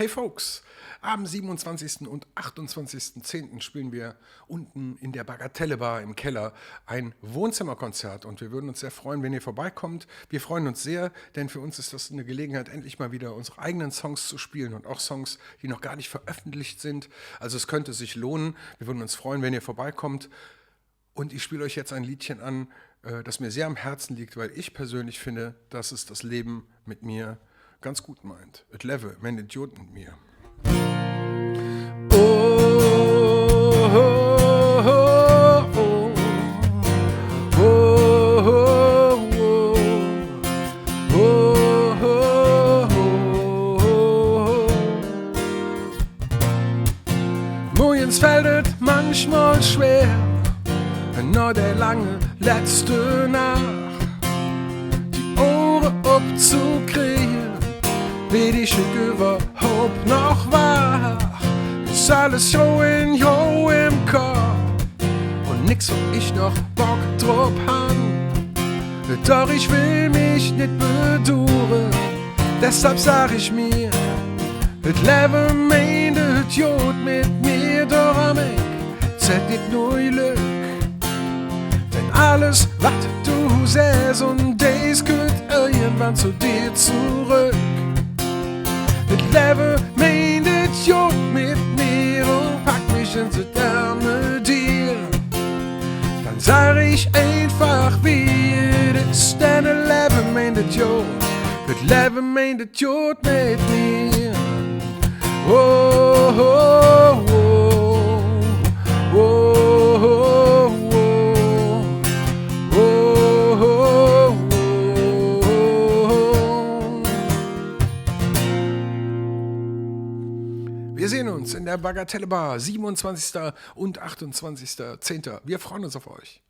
Hey Folks, am 27. und 28.10. spielen wir unten in der Bagatelle Bar im Keller ein Wohnzimmerkonzert und wir würden uns sehr freuen, wenn ihr vorbeikommt. Wir freuen uns sehr, denn für uns ist das eine Gelegenheit, endlich mal wieder unsere eigenen Songs zu spielen und auch Songs, die noch gar nicht veröffentlicht sind. Also es könnte sich lohnen. Wir würden uns freuen, wenn ihr vorbeikommt. Und ich spiele euch jetzt ein Liedchen an, das mir sehr am Herzen liegt, weil ich persönlich finde, dass es das Leben mit mir ganz gut meint. Et leve, mein Idiot mit mir. Mujens fällt es manchmal schwer, nur der lange letzte Nacht, die Ohren abzukriegen, wie ich überhaupt noch wach. Ist alles jo im Kopf und nix, wo ich noch Bock drauf han. Doch ich will mich nicht bedauern, deshalb sag ich mir, et leve mein Idiot mit mir, darum ich zählt nicht nur Glück. Denn alles, was du sähst und dies kommt irgendwann zu dir zurück. Et leve mein Idiot mit mir und pack mich in die Arme dir. Dann sag ich einfach, wie es ist, denn et leve mein Idiot. Et leve mein Idiot mit mir. Oh, oh, oh, oh, oh, oh, oh, oh. Wir sehen uns in der Bagatelle Bar, 27. und 28.10. Wir freuen uns auf euch.